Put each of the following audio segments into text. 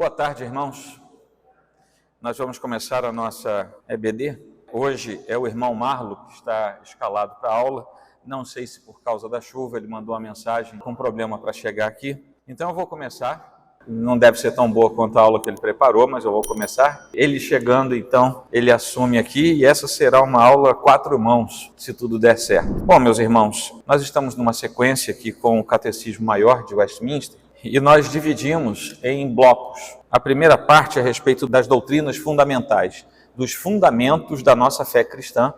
Boa tarde, irmãos. Nós vamos começar a nossa EBD. Hoje é o irmão Marlo que está escalado para a aula. Não sei se por causa da chuva ele mandou uma mensagem com problema para chegar aqui. Então eu vou começar. Não deve ser tão boa quanto a aula que ele preparou, mas eu vou começar. Ele chegando, então, ele assume aqui e essa será uma aula 4 mãos, se tudo der certo. Bom, meus irmãos, nós estamos numa sequência aqui com o Catecismo Maior de Westminster e nós dividimos em blocos. A primeira parte é a respeito das doutrinas fundamentais, dos fundamentos da nossa fé cristã,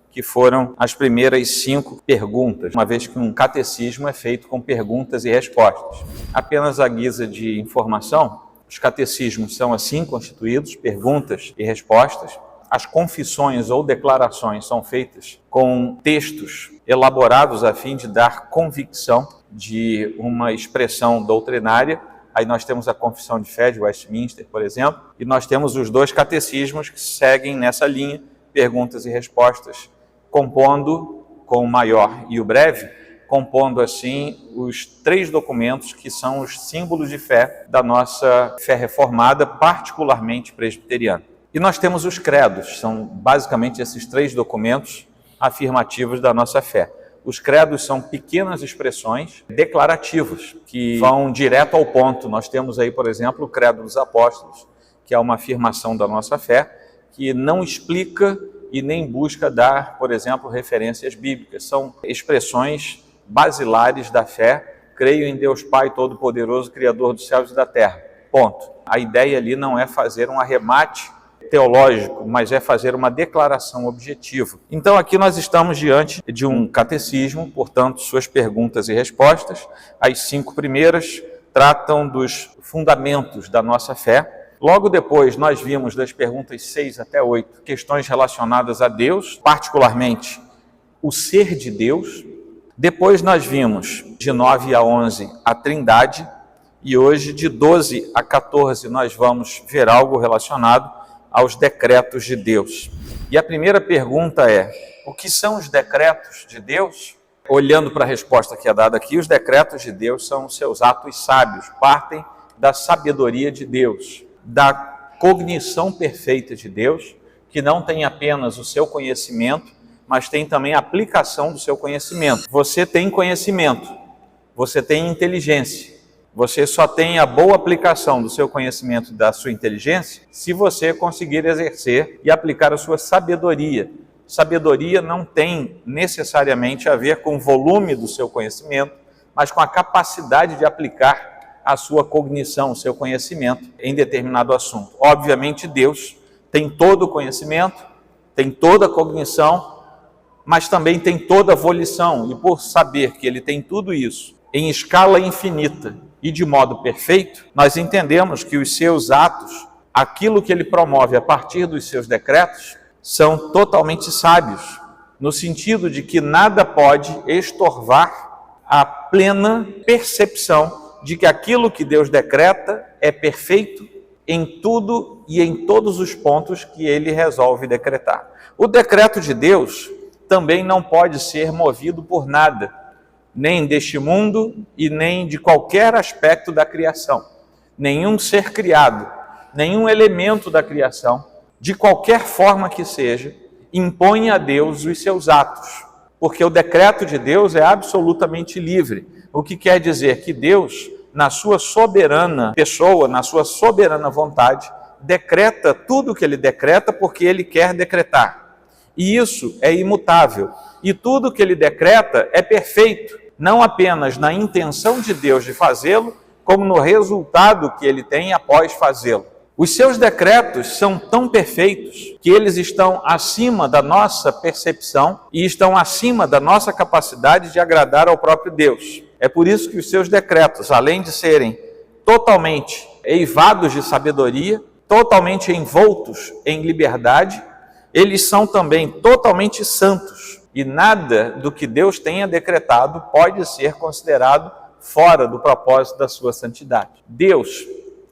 que foram as primeiras 5 perguntas, uma vez que um catecismo é feito com perguntas e respostas. Apenas à guisa de informação, os catecismos são assim constituídos, perguntas e respostas. As confissões ou declarações são feitas com textos elaborados a fim de dar convicção de uma expressão doutrinária. Aí nós temos a Confissão de Fé de Westminster, por exemplo, e nós temos os 2 catecismos que seguem nessa linha, perguntas e respostas, compondo com o maior e o breve, compondo assim os 3 documentos que são os símbolos de fé da nossa fé reformada, particularmente presbiteriana. E nós temos os credos, são basicamente esses 3 documentos afirmativos da nossa fé. Os credos são pequenas expressões declarativas que vão direto ao ponto. Nós temos aí, por exemplo, o Credo dos Apóstolos, que é uma afirmação da nossa fé, que não explica e nem busca dar, por exemplo, referências bíblicas. São expressões basilares da fé. Creio em Deus Pai Todo-Poderoso, Criador dos céus e da terra. Ponto. A ideia ali não é fazer um arremate teológico, mas é fazer uma declaração objetiva. Então aqui nós estamos diante de um catecismo, portanto, suas perguntas e respostas. As 5 primeiras tratam dos fundamentos da nossa fé. Logo depois nós vimos das perguntas 6 até 8, questões relacionadas a Deus, particularmente o ser de Deus. Depois nós vimos de 9 a 11 a Trindade, e hoje de 12 a 14 nós vamos ver algo relacionado aos decretos de Deus. E a primeira pergunta é: o que são os decretos de Deus? Olhando para a resposta que é dada aqui, os decretos de Deus são os seus atos sábios, partem da sabedoria de Deus, da cognição perfeita de Deus, que não tem apenas o seu conhecimento, mas tem também a aplicação do seu conhecimento. Você tem conhecimento, você tem inteligência. Você só tem a boa aplicação do seu conhecimento, da sua inteligência, se você conseguir exercer e aplicar a sua sabedoria. Sabedoria não tem necessariamente a ver com o volume do seu conhecimento, mas com a capacidade de aplicar a sua cognição, o seu conhecimento em determinado assunto. Obviamente Deus tem todo o conhecimento, tem toda a cognição, mas também tem toda a volição. E por saber que Ele tem tudo isso em escala infinita e de modo perfeito, nós entendemos que os seus atos, aquilo que Ele promove a partir dos seus decretos, são totalmente sábios, no sentido de que nada pode estorvar a plena percepção de que aquilo que Deus decreta é perfeito em tudo e em todos os pontos que Ele resolve decretar. O decreto de Deus também não pode ser movido por nada, nem deste mundo e nem de qualquer aspecto da criação. Nenhum ser criado, nenhum elemento da criação, de qualquer forma que seja, impõe a Deus os seus atos, porque o decreto de Deus é absolutamente livre. O que quer dizer que Deus, na sua soberana pessoa, na sua soberana vontade, decreta tudo o que Ele decreta porque Ele quer decretar. E isso é imutável. E tudo que Ele decreta é perfeito, não apenas na intenção de Deus de fazê-lo, como no resultado que Ele tem após fazê-lo. Os seus decretos são tão perfeitos que eles estão acima da nossa percepção e estão acima da nossa capacidade de agradar ao próprio Deus. É por isso que os seus decretos, além de serem totalmente eivados de sabedoria, totalmente envoltos em liberdade, eles são também totalmente santos. E nada do que Deus tenha decretado pode ser considerado fora do propósito da sua santidade. Deus,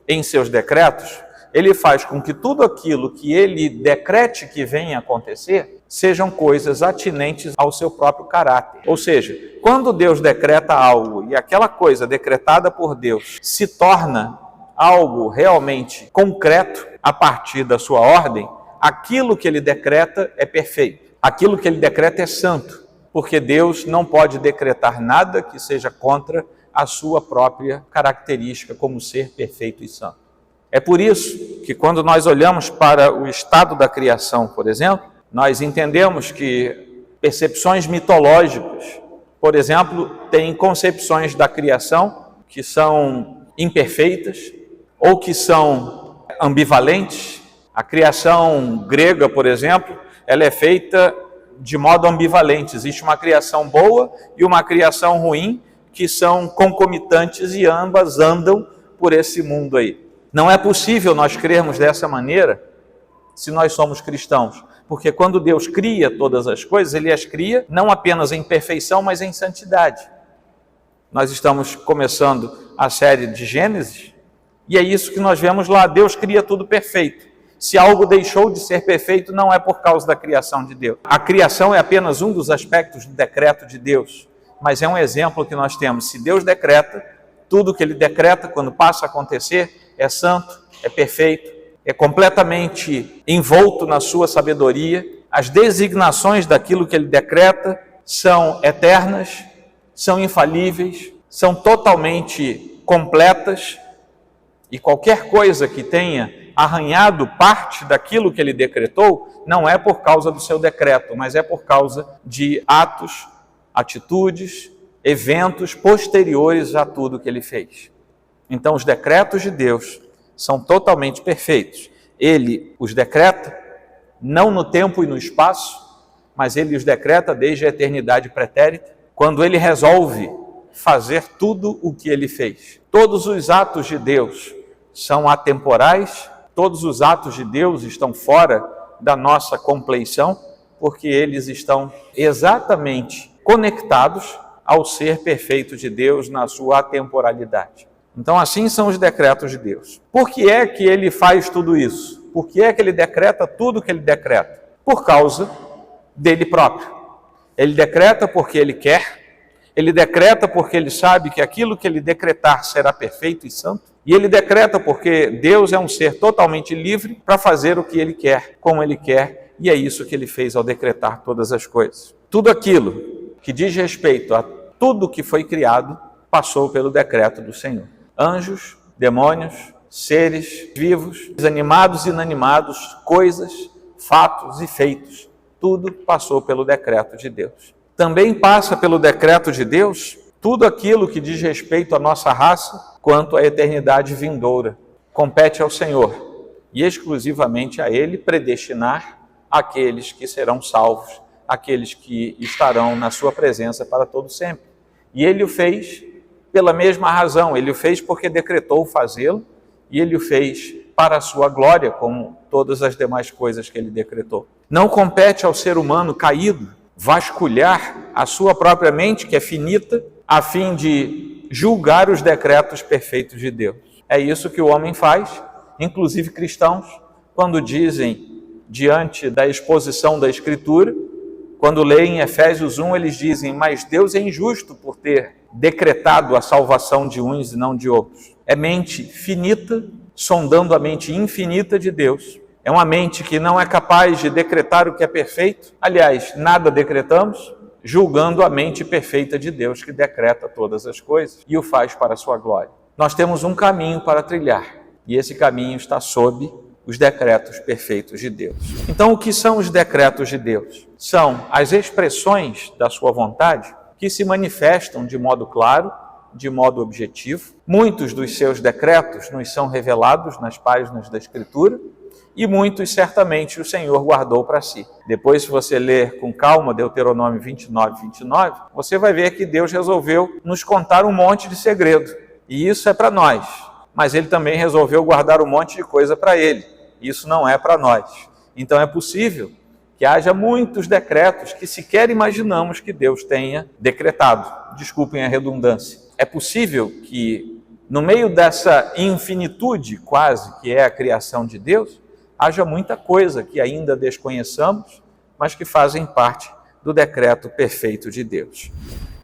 em seus decretos, Ele faz com que tudo aquilo que Ele decrete que venha acontecer sejam coisas atinentes ao seu próprio caráter. Ou seja, quando Deus decreta algo e aquela coisa decretada por Deus se torna algo realmente concreto a partir da sua ordem, aquilo que ele decreta é perfeito, aquilo que ele decreta é santo, porque Deus não pode decretar nada que seja contra a sua própria característica como ser perfeito e santo. É por isso que quando nós olhamos para o estado da criação, por exemplo, nós entendemos que percepções mitológicas, por exemplo, têm concepções da criação que são imperfeitas ou que são ambivalentes. A criação grega, por exemplo, ela é feita de modo ambivalente. Existe uma criação boa e uma criação ruim que são concomitantes e ambas andam por esse mundo aí. Não é possível nós crermos dessa maneira se nós somos cristãos, porque quando Deus cria todas as coisas, Ele as cria não apenas em perfeição, mas em santidade. Nós estamos começando a série de Gênesis, e é isso que nós vemos lá, Deus cria tudo perfeito. Se algo deixou de ser perfeito, não é por causa da criação de Deus. A criação é apenas um dos aspectos do decreto de Deus, mas é um exemplo que nós temos. Se Deus decreta, tudo que Ele decreta, quando passa a acontecer, é santo, é perfeito, é completamente envolto na sua sabedoria. As designações daquilo que Ele decreta são eternas, são infalíveis, são totalmente completas, e qualquer coisa que tenha arranhado parte daquilo que Ele decretou, não é por causa do seu decreto, mas é por causa de atos, atitudes, eventos posteriores a tudo que Ele fez. Então, os decretos de Deus são totalmente perfeitos. Ele os decreta, não no tempo e no espaço, mas Ele os decreta desde a eternidade pretérita, quando Ele resolve fazer tudo o que Ele fez. Todos os atos de Deus são atemporais, todos os atos de Deus estão fora da nossa compleição, porque eles estão exatamente conectados ao ser perfeito de Deus na sua atemporalidade. Então, assim são os decretos de Deus. Por que é que Ele faz tudo isso? Por que é que Ele decreta tudo o que Ele decreta? Por causa dele próprio. Ele decreta porque Ele quer, Ele decreta porque Ele sabe que aquilo que Ele decretar será perfeito e santo, e Ele decreta porque Deus é um ser totalmente livre para fazer o que Ele quer, como Ele quer, e é isso que Ele fez ao decretar todas as coisas. Tudo aquilo que diz respeito a tudo que foi criado passou pelo decreto do Senhor. Anjos, demônios, seres vivos, animados e inanimados, coisas, fatos e feitos, tudo passou pelo decreto de Deus. Também passa pelo decreto de Deus tudo aquilo que diz respeito à nossa raça, quanto à eternidade vindoura. Compete ao Senhor e exclusivamente a Ele predestinar aqueles que serão salvos, aqueles que estarão na sua presença para todo sempre. E Ele o fez pela mesma razão, Ele o fez porque decretou fazê-lo, e Ele o fez para a sua glória, como todas as demais coisas que Ele decretou. Não compete ao ser humano caído vasculhar a sua própria mente, que é finita, a fim de julgar os decretos perfeitos de Deus. É isso que o homem faz, inclusive cristãos, quando dizem, diante da exposição da Escritura, quando leem Efésios 1, eles dizem, mas Deus é injusto por ter decretado a salvação de uns e não de outros. É mente finita, sondando a mente infinita de Deus. É uma mente que não é capaz de decretar o que é perfeito. Aliás, nada decretamos, julgando a mente perfeita de Deus, que decreta todas as coisas e o faz para a sua glória. Nós temos um caminho para trilhar, e esse caminho está sob os decretos perfeitos de Deus. Então, o que são os decretos de Deus? São as expressões da sua vontade que se manifestam de modo claro, de modo objetivo. Muitos dos seus decretos nos são revelados nas páginas da Escritura e muitos certamente o Senhor guardou para si. Depois, se você ler com calma Deuteronômio 29, você vai ver que Deus resolveu nos contar um monte de segredo. E isso é para nós, mas Ele também resolveu guardar um monte de coisa para Ele. Isso não é para nós. Então é possível que haja muitos decretos que sequer imaginamos que Deus tenha decretado. Desculpem a redundância. É possível que, no meio dessa infinitude quase que é a criação de Deus, haja muita coisa que ainda desconheçamos, mas que fazem parte do decreto perfeito de Deus.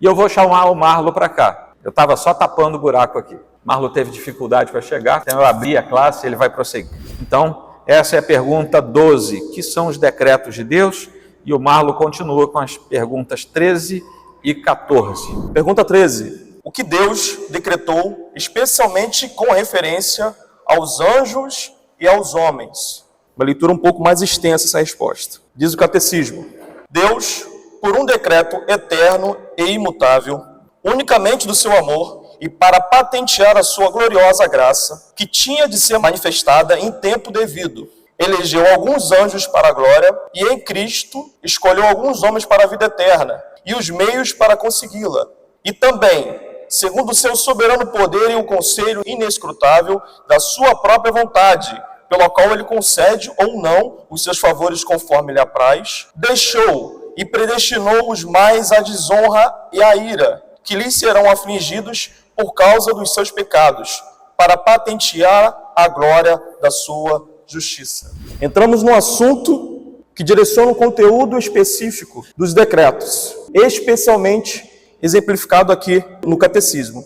E eu vou chamar o Marlo para cá. Eu estava só tapando o buraco aqui. Marlo teve dificuldade para chegar, então eu abri a classe e ele vai prosseguir. Então, essa é a pergunta 12, que são os decretos de Deus, e o Marlo continua com as perguntas 13 e 14. Pergunta 13. O que Deus decretou, especialmente com referência aos anjos e aos homens? Uma leitura um pouco mais extensa essa resposta. Diz o catecismo: Deus, por um decreto eterno e imutável, unicamente do seu amor, e para patentear a sua gloriosa graça, que tinha de ser manifestada em tempo devido, elegeu alguns anjos para a glória, e em Cristo escolheu alguns homens para a vida eterna, e os meios para consegui-la. E também, segundo o seu soberano poder e o conselho inescrutável da sua própria vontade, pelo qual ele concede ou não os seus favores conforme lhe apraz, deixou e predestinou os mais à desonra e à ira, que lhes serão afligidos por causa dos seus pecados, para patentear a glória da sua justiça. Entramos no assunto que direciona o conteúdo específico dos decretos, especialmente exemplificado aqui no catecismo.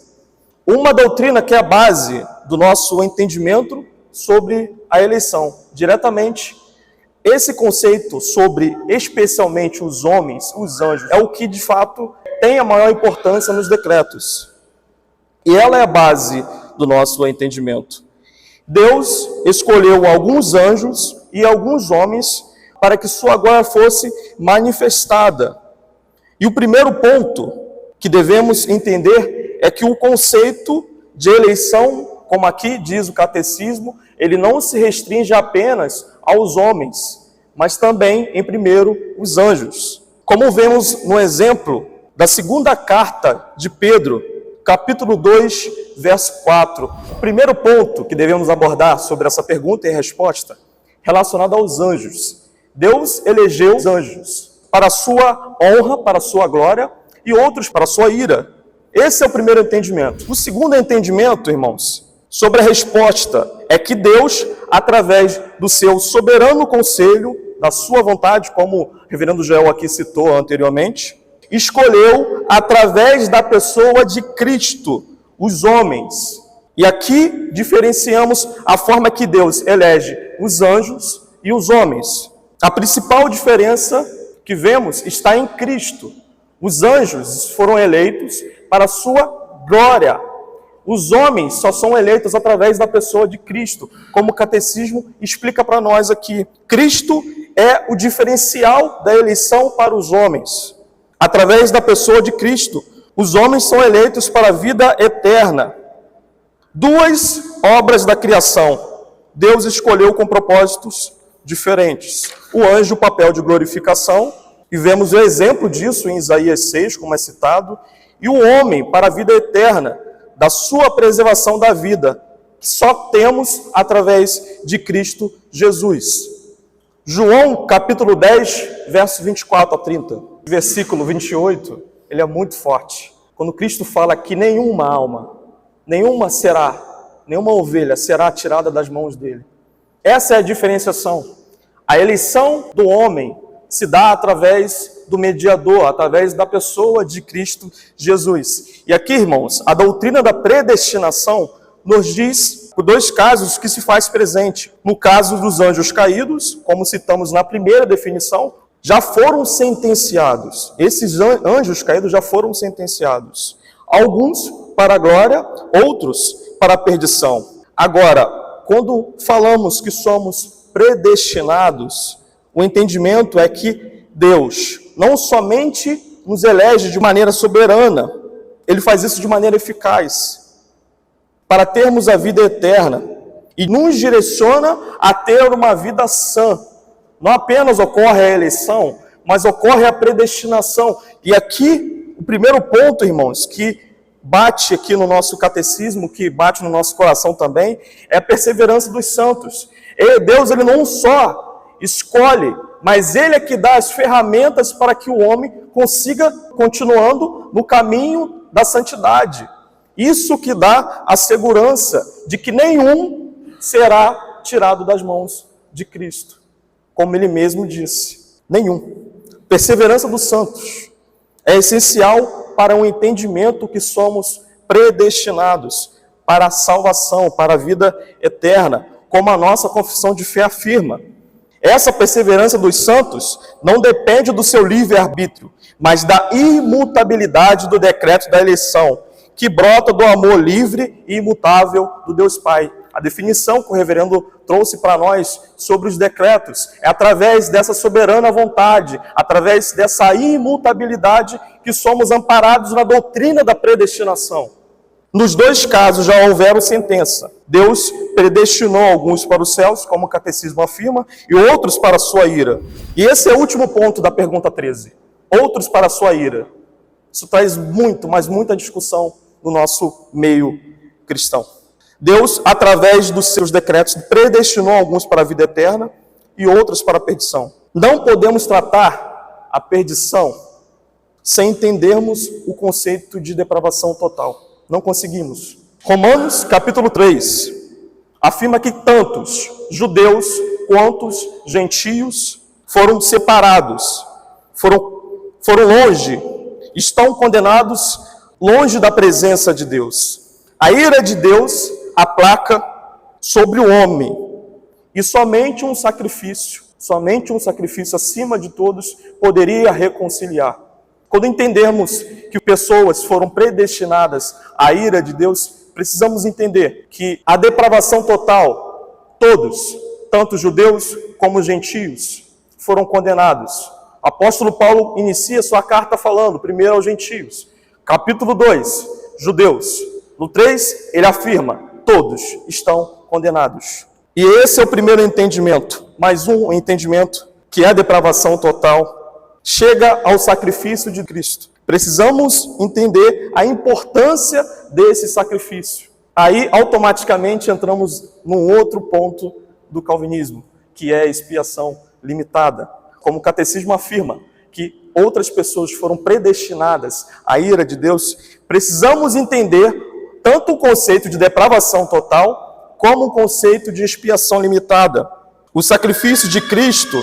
Uma doutrina que é a base do nosso entendimento sobre a eleição. Diretamente, esse conceito sobre especialmente os homens, os anjos, é o que de fato tem a maior importância nos decretos. E ela é a base do nosso entendimento. Deus escolheu alguns anjos e alguns homens para que sua glória fosse manifestada. E o primeiro ponto que devemos entender é que o conceito de eleição, como aqui diz o catecismo, ele não se restringe apenas aos homens, mas também, em primeiro, os anjos. Como vemos no exemplo da segunda carta de Pedro, capítulo 2, verso 4. O primeiro ponto que devemos abordar sobre essa pergunta e resposta, relacionado aos anjos. Deus elegeu os anjos para a sua honra, para a sua glória, e outros para a sua ira. Esse é o primeiro entendimento. O segundo entendimento, irmãos, sobre a resposta, é que Deus, através do seu soberano conselho, da sua vontade, como o reverendo Joel aqui citou anteriormente, escolheu, através da pessoa de Cristo, os homens. E aqui diferenciamos a forma que Deus elege os anjos e os homens. A principal diferença que vemos está em Cristo. Os anjos foram eleitos para a sua glória. Os homens só são eleitos através da pessoa de Cristo, como o catecismo explica para nós aqui. Cristo é o diferencial da eleição para os homens. Através da pessoa de Cristo, os homens são eleitos para a vida eterna. Duas obras da criação, Deus escolheu com propósitos diferentes. O anjo, o papel de glorificação, e vemos o exemplo disso em Isaías 6, como é citado, e o homem para a vida eterna, da sua preservação da vida, que só temos através de Cristo Jesus. João, capítulo 10, verso 24 a 30. Versículo 28, ele é muito forte. Quando Cristo fala que nenhuma alma, nenhuma ovelha será tirada das mãos dele. Essa é a diferenciação. A eleição do homem se dá através do mediador, através da pessoa de Cristo Jesus. E aqui, irmãos, a doutrina da predestinação nos diz por dois casos que se faz presente. No caso dos anjos caídos, como citamos na primeira definição, já foram sentenciados. Esses anjos caídos já foram sentenciados. Alguns para a glória, outros para a perdição. Agora, quando falamos que somos predestinados, o entendimento é que Deus não somente nos elege de maneira soberana, Ele faz isso de maneira eficaz, para termos a vida eterna, e nos direciona a ter uma vida sã. Não apenas ocorre a eleição, mas ocorre a predestinação. E aqui, o primeiro ponto, irmãos, que bate aqui no nosso catecismo, que bate no nosso coração também, é a perseverança dos santos. Deus, Ele não só escolhe, mas Ele é que dá as ferramentas para que o homem consiga continuando no caminho da santidade. Isso que dá a segurança de que nenhum será tirado das mãos de Cristo. Como Ele mesmo disse, nenhum. Perseverança dos santos é essencial para um entendimento que somos predestinados. para a salvação, para a vida eterna, como a nossa confissão de fé afirma. Essa perseverança dos santos não depende do seu livre-arbítrio, mas da imutabilidade do decreto da eleição, que brota do amor livre e imutável do Deus Pai. A definição que o reverendo trouxe para nós sobre os decretos é através dessa soberana vontade, através dessa imutabilidade que somos amparados na doutrina da predestinação. Nos dois casos já houveram sentença. Deus predestinou alguns para os céus, como o catecismo afirma, e outros para a sua ira. E esse é o último ponto da pergunta 13. Outros para a sua ira. Isso traz muito, mas muita discussão no nosso meio cristão. Deus, através dos seus decretos, predestinou alguns para a vida eterna e outros para a perdição. Não podemos tratar a perdição sem entendermos o conceito de depravação total. Não conseguimos. Romanos, capítulo 3, afirma que tantos judeus quanto gentios foram separados, foram longe, estão condenados longe da presença de Deus. A ira de Deus aplaca sobre o homem, e somente um sacrifício acima de todos poderia reconciliar. Quando entendermos que pessoas foram predestinadas à ira de Deus, precisamos entender que a depravação total, todos, tanto judeus como gentios, foram condenados. O apóstolo Paulo inicia sua carta falando, primeiro aos gentios. Capítulo 2, judeus. No 3, ele afirma, todos estão condenados. E esse é o primeiro entendimento. Mais um entendimento, que é a depravação total, chega ao sacrifício de Cristo. Precisamos entender a importância desse sacrifício. Aí, automaticamente, entramos num outro ponto do calvinismo, que é a expiação limitada. Como o catecismo afirma que outras pessoas foram predestinadas à ira de Deus, precisamos entender tanto o conceito de depravação total, como o conceito de expiação limitada. O sacrifício de Cristo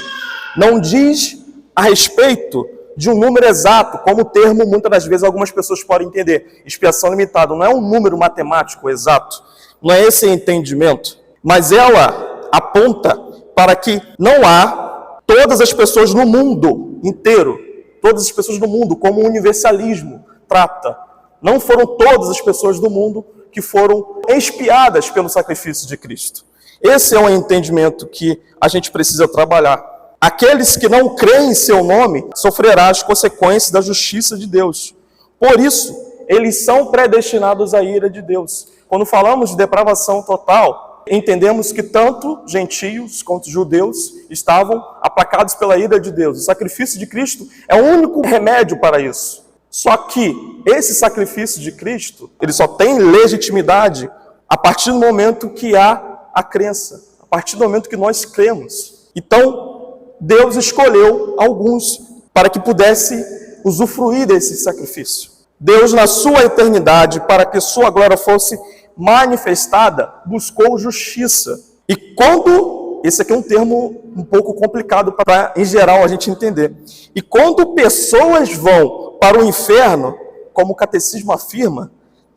não diz a respeito de um número exato, como o termo, muitas das vezes, algumas pessoas podem entender. Expiação limitada não é um número matemático exato, não é esse entendimento, mas ela aponta para que não há todas as pessoas no mundo inteiro, todas as pessoas do mundo, como o universalismo trata. Não foram todas as pessoas do mundo que foram expiadas pelo sacrifício de Cristo. Esse é um entendimento que a gente precisa trabalhar. Aqueles que não creem em seu nome sofrerão as consequências da justiça de Deus. Por isso, eles são predestinados à ira de Deus. Quando falamos de depravação total, entendemos que tanto gentios quanto judeus estavam aplacados pela ira de Deus. O sacrifício de Cristo é o único remédio para isso. Só que esse sacrifício de Cristo, ele só tem legitimidade a partir do momento que há a crença, a partir do momento que nós cremos. Então, Deus escolheu alguns para que pudesse usufruir desse sacrifício. Deus, na sua eternidade, para que sua glória fosse manifestada, buscou justiça. E quando, esse aqui é um termo um pouco complicado para, em geral, a gente entender. E quando pessoas vão para o inferno, como o catecismo afirma,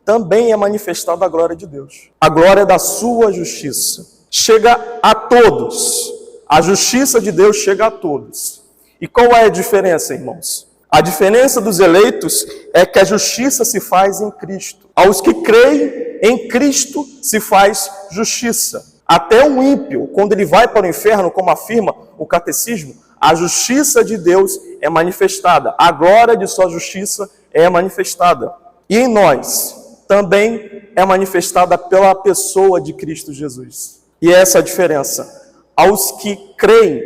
também é manifestada a glória de Deus. A glória da sua justiça. Chega a todos. A justiça de Deus chega a todos. E qual é a diferença, irmãos? A diferença dos eleitos é que a justiça se faz em Cristo. Aos que creem em Cristo se faz justiça. Até o ímpio, quando ele vai para o inferno, como afirma o catecismo, a justiça de Deus é manifestada. A glória de sua justiça é manifestada. E em nós também é manifestada pela pessoa de Cristo Jesus. E essa é a diferença. Aos que creem,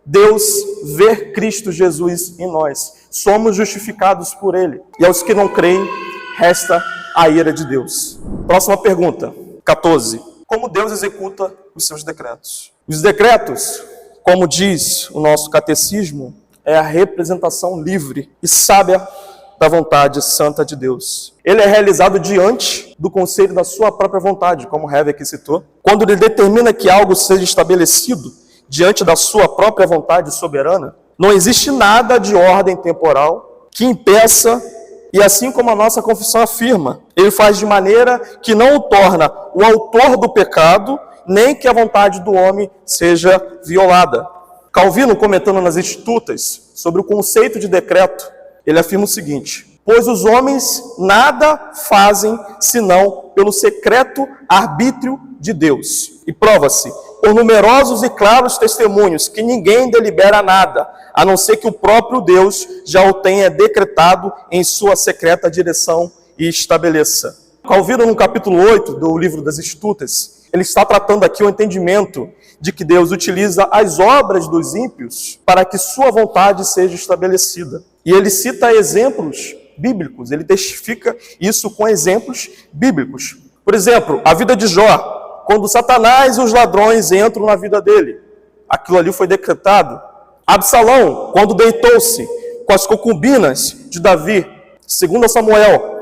Deus vê Cristo Jesus em nós. Somos justificados por Ele. E aos que não creem, resta a ira de Deus. Próxima pergunta, 14. Como Deus executa os seus decretos? Os decretos, como diz o nosso catecismo, é a representação livre e sábia da vontade santa de Deus. Ele é realizado diante do conselho da sua própria vontade, como o Hever aqui citou. Quando ele determina que algo seja estabelecido diante da sua própria vontade soberana, não existe nada de ordem temporal que impeça, e assim como a nossa confissão afirma, Ele faz de maneira que não o torna o autor do pecado, nem que a vontade do homem seja violada. Calvino, comentando nas Institutas sobre o conceito de decreto, ele afirma o seguinte: pois os homens nada fazem senão pelo secreto arbítrio de Deus. E prova-se por numerosos e claros testemunhos que ninguém delibera nada, a não ser que o próprio Deus já o tenha decretado em sua secreta direção e estabeleça. Calvino, no capítulo 8 do livro das Institutas, ele está tratando aqui o entendimento de que Deus utiliza as obras dos ímpios para que sua vontade seja estabelecida. E ele cita exemplos bíblicos, ele testifica isso com exemplos bíblicos. Por exemplo, a vida de Jó, quando Satanás e os ladrões entram na vida dele, aquilo ali foi decretado. Absalão, quando deitou-se com as concubinas de Davi, 2 Samuel,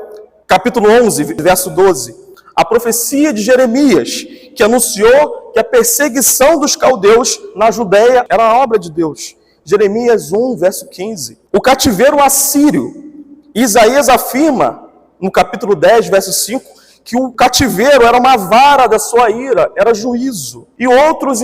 capítulo 11, verso 12, a profecia de Jeremias, que anunciou que a perseguição dos caldeus na Judéia era a obra de Deus. Jeremias 1, verso 15. O cativeiro assírio. Isaías afirma, no capítulo 10, verso 5, que o cativeiro era uma vara da sua ira, era juízo. E outros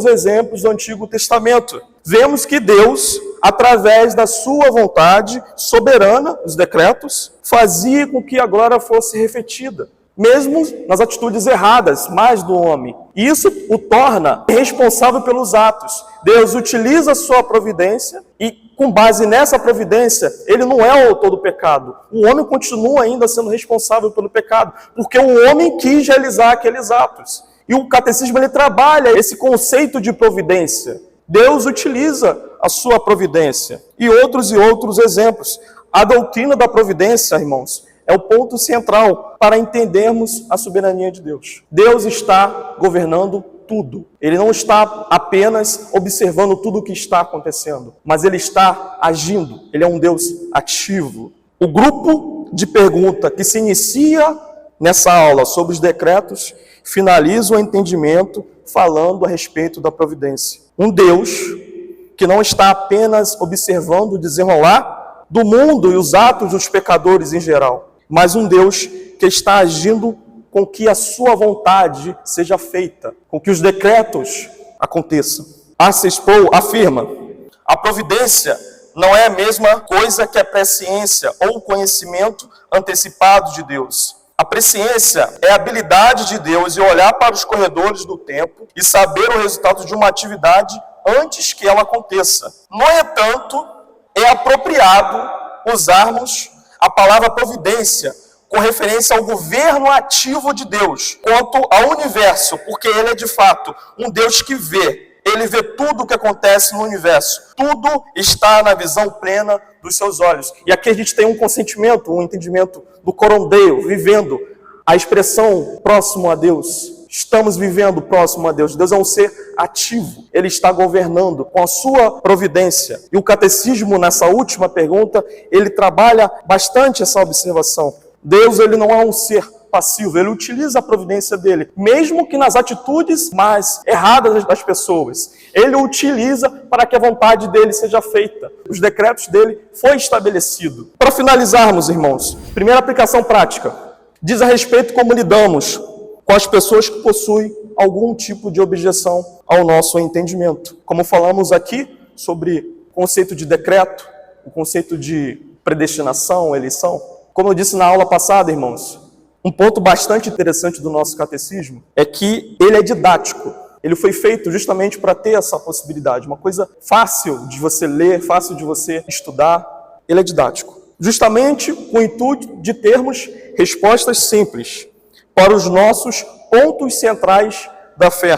exemplos do Antigo Testamento. Vemos que Deus, através da sua vontade soberana, os decretos, fazia com que a glória fosse refletida, mesmo nas atitudes erradas, mais do homem. E isso o torna responsável pelos atos. Deus utiliza a sua providência e, com base nessa providência, ele não é o autor do pecado. O homem continua ainda sendo responsável pelo pecado, porque o homem quis realizar aqueles atos. E o catecismo ele trabalha esse conceito de providência. Deus utiliza a sua providência. E outros exemplos. A doutrina da providência, irmãos, é o ponto central para entendermos a soberania de Deus. Deus está governando tudo. Ele não está apenas observando tudo o que está acontecendo, mas ele está agindo. Ele é um Deus ativo. O grupo de pergunta que se inicia nessa aula sobre os decretos finaliza o entendimento falando a respeito da providência. Um Deus que não está apenas observando o desenrolar do mundo e os atos dos pecadores em geral, mas um Deus que está agindo com que a sua vontade seja feita, com que os decretos aconteçam. Arcee Sproul afirma: a providência não é a mesma coisa que a presciência ou o conhecimento antecipado de Deus. A presciência é a habilidade de Deus em olhar para os corredores do tempo e saber o resultado de uma atividade antes que ela aconteça. No entanto, é apropriado usarmos a palavra providência com referência ao governo ativo de Deus quanto ao universo, porque ele é de fato um Deus que vê. Ele vê tudo o que acontece no universo. Tudo está na visão plena dos seus olhos. E aqui a gente tem um consentimento, um entendimento do corondeio, vivendo a expressão próximo a Deus. Estamos vivendo próximo a Deus. Deus é um ser ativo. Ele está governando com a sua providência. E o catecismo, nessa última pergunta, ele trabalha bastante essa observação. Deus, ele não é um ser passivo, ele utiliza a providência dele, mesmo que nas atitudes mais erradas das pessoas. Ele o utiliza para que a vontade dele seja feita. Os decretos dele foi estabelecido. Para finalizarmos, irmãos, primeira aplicação prática. Diz a respeito como lidamos com as pessoas que possuem algum tipo de objeção ao nosso entendimento. Como falamos aqui sobre o conceito de decreto, o conceito de predestinação, eleição. Como eu disse na aula passada, irmãos, um ponto bastante interessante do nosso catecismo é que ele é didático. Ele foi feito justamente para ter essa possibilidade. Uma coisa fácil de você ler, fácil de você estudar. Ele é didático. Justamente com o intuito de termos respostas simples para os nossos pontos centrais da fé.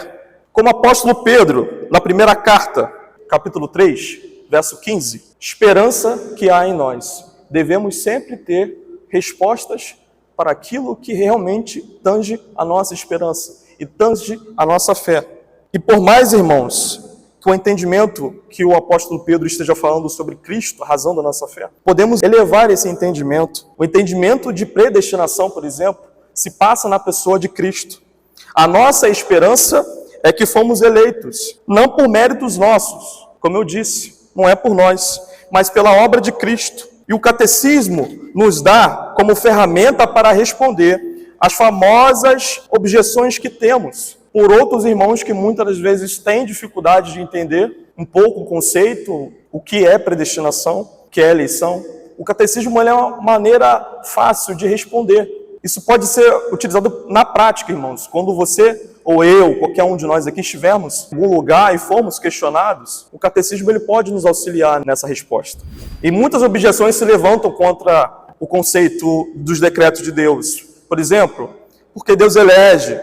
Como o apóstolo Pedro, na primeira carta, capítulo 3, verso 15, esperança que há em nós. Devemos sempre ter respostas para aquilo que realmente tange a nossa esperança e tange a nossa fé. E por mais, irmãos, que o entendimento que o apóstolo Pedro esteja falando sobre Cristo, a razão da nossa fé, podemos elevar esse entendimento. O entendimento de predestinação, por exemplo, se passa na pessoa de Cristo. A nossa esperança é que fomos eleitos, não por méritos nossos, como eu disse, não é por nós, mas pela obra de Cristo. E o catecismo nos dá como ferramenta para responder às famosas objeções que temos por outros irmãos que muitas das vezes têm dificuldade de entender um pouco o conceito, o que é predestinação, o que é eleição. O catecismo é uma maneira fácil de responder. Isso pode ser utilizado na prática, irmãos. Quando você ou eu, qualquer um de nós aqui, estivermos em algum lugar e formos questionados, o catecismo ele pode nos auxiliar nessa resposta. E muitas objeções se levantam contra o conceito dos decretos de Deus. Por exemplo, porque Deus elege?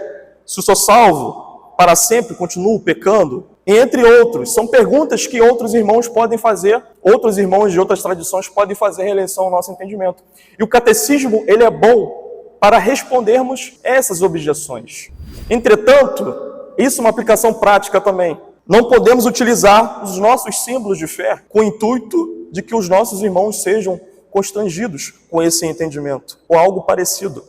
Se eu sou salvo para sempre, continuo pecando? Entre outros, são perguntas que outros irmãos podem fazer, outros irmãos de outras tradições podem fazer em relação ao nosso entendimento. E o catecismo, ele é bom para respondermos essas objeções. Entretanto, isso é uma aplicação prática também. Não podemos utilizar os nossos símbolos de fé com o intuito de que os nossos irmãos sejam constrangidos com esse entendimento, ou algo parecido.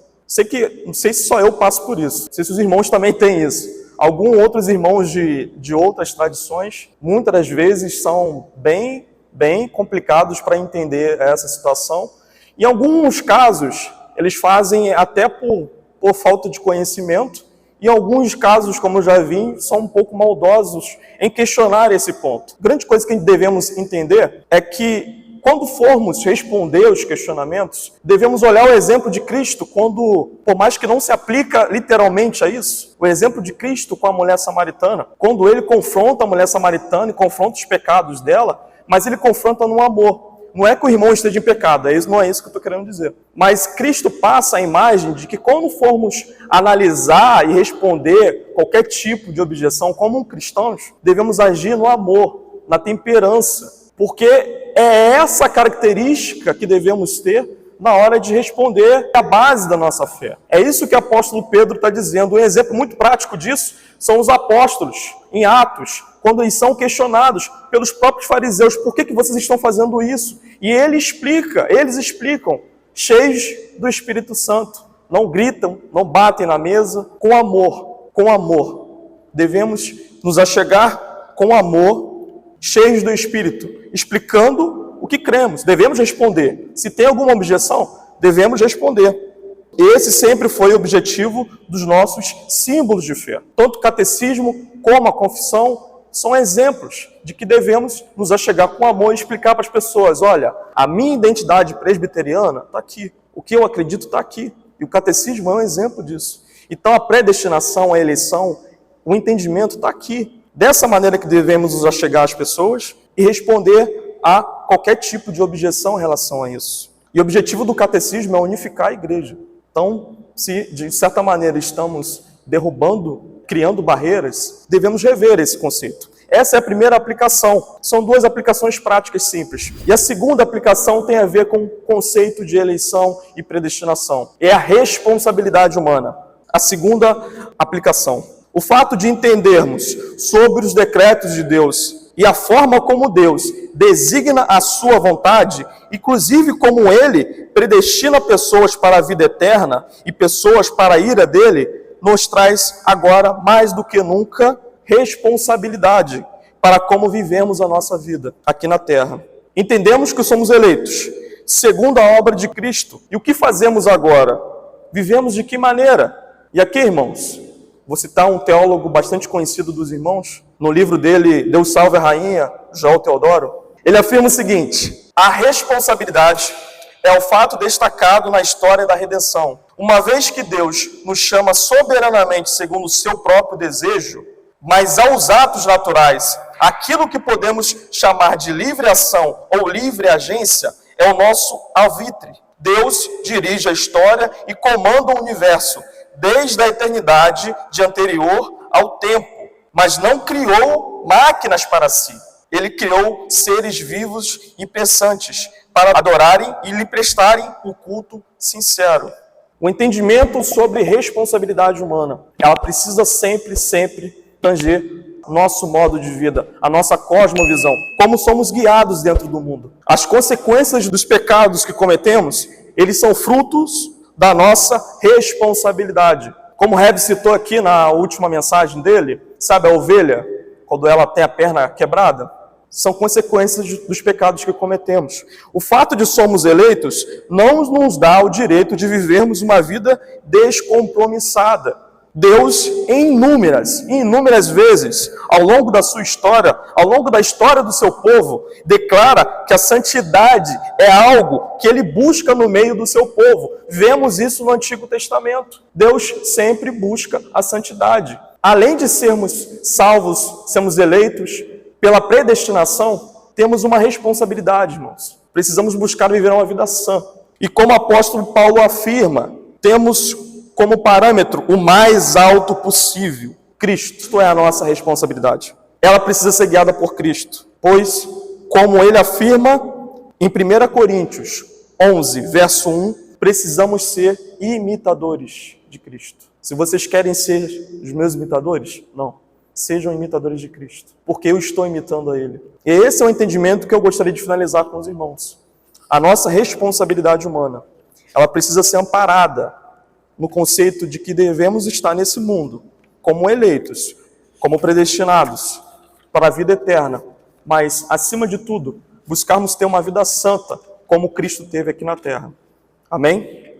Não sei se só eu passo por isso, não sei se os irmãos também têm isso. Alguns outros irmãos de outras tradições, muitas das vezes são bem complicados para entender essa situação. Em alguns casos, eles fazem até por falta de conhecimento. Em alguns casos, como eu já vi, são um pouco maldosos em questionar esse ponto. A grande coisa que devemos entender é que, quando formos responder os questionamentos, devemos olhar o exemplo de Cristo, quando, por mais que não se aplica literalmente a isso, o exemplo de Cristo com a mulher samaritana, quando ele confronta a mulher samaritana e confronta os pecados dela, mas ele confronta no amor. Não é que o irmão esteja em pecado, não é isso que eu estou querendo dizer. Mas Cristo passa a imagem de que quando formos analisar e responder qualquer tipo de objeção como cristãos, devemos agir no amor, na temperança, porque é essa característica que devemos ter na hora de responder a base da nossa fé. É isso que o apóstolo Pedro está dizendo. Um exemplo muito prático disso são os apóstolos, em Atos, quando eles são questionados pelos próprios fariseus, por que vocês estão fazendo isso? E eles explicam, cheios do Espírito Santo, não gritam, não batem na mesa, com amor. Devemos nos achegar com amor, cheios do Espírito, explicando o que cremos. Devemos responder. Se tem alguma objeção, devemos responder. Esse sempre foi o objetivo dos nossos símbolos de fé. Tanto o catecismo como a confissão são exemplos de que devemos nos achegar com amor e explicar para as pessoas, olha, a minha identidade presbiteriana está aqui, o que eu acredito está aqui, e o catecismo é um exemplo disso. Então a predestinação, a eleição, o entendimento está aqui. Dessa maneira que devemos nos achegar às pessoas e responder a qualquer tipo de objeção em relação a isso. E o objetivo do catecismo é unificar a igreja. Então, se de certa maneira estamos criando barreiras, devemos rever esse conceito. Essa é a primeira aplicação. São duas aplicações práticas simples. E a segunda aplicação tem a ver com o conceito de eleição e predestinação. É a responsabilidade humana. A segunda aplicação. O fato de entendermos sobre os decretos de Deus e a forma como Deus designa a sua vontade, inclusive como Ele predestina pessoas para a vida eterna e pessoas para a ira dele, nos traz agora, mais do que nunca, responsabilidade para como vivemos a nossa vida aqui na terra. Entendemos que somos eleitos, segundo a obra de Cristo. E o que fazemos agora? Vivemos de que maneira? E aqui, irmãos, vou citar um teólogo bastante conhecido dos irmãos, no livro dele, Deus Salve a Rainha, João Teodoro. Ele afirma o seguinte: a responsabilidade é o fato destacado na história da redenção. Uma vez que Deus nos chama soberanamente segundo o seu próprio desejo, mas aos atos naturais, aquilo que podemos chamar de livre ação ou livre agência, é o nosso alvitre. Deus dirige a história e comanda o universo, desde a eternidade de anterior ao tempo, mas não criou máquinas para si. Ele criou seres vivos e pensantes para adorarem e lhe prestarem o culto sincero. O entendimento sobre responsabilidade humana, ela precisa sempre tanger nosso modo de vida, a nossa cosmovisão, como somos guiados dentro do mundo. As consequências dos pecados que cometemos, eles são frutos da nossa responsabilidade. Como o Reb citou aqui na última mensagem dele, sabe a ovelha, quando ela tem a perna quebrada? São consequências dos pecados que cometemos. O fato de sermos eleitos não nos dá o direito de vivermos uma vida descompromissada. Deus, inúmeras vezes, ao longo da sua história, ao longo da história do seu povo, declara que a santidade é algo que ele busca no meio do seu povo. Vemos isso no Antigo Testamento. Deus sempre busca a santidade. Além de sermos salvos, sermos eleitos pela predestinação, temos uma responsabilidade, irmãos. Precisamos buscar viver uma vida sã. E como o apóstolo Paulo afirma, temos como parâmetro o mais alto possível, Cristo. Isto é a nossa responsabilidade. Ela precisa ser guiada por Cristo, pois, como ele afirma em 1 Coríntios 11, verso 1, precisamos ser imitadores de Cristo. Se vocês querem ser os meus imitadores, não. Sejam imitadores de Cristo, porque eu estou imitando a Ele. E esse é o entendimento que eu gostaria de finalizar com os irmãos. A nossa responsabilidade humana, ela precisa ser amparada no conceito de que devemos estar nesse mundo como eleitos, como predestinados para a vida eterna, mas, acima de tudo, buscarmos ter uma vida santa como Cristo teve aqui na terra. Amém?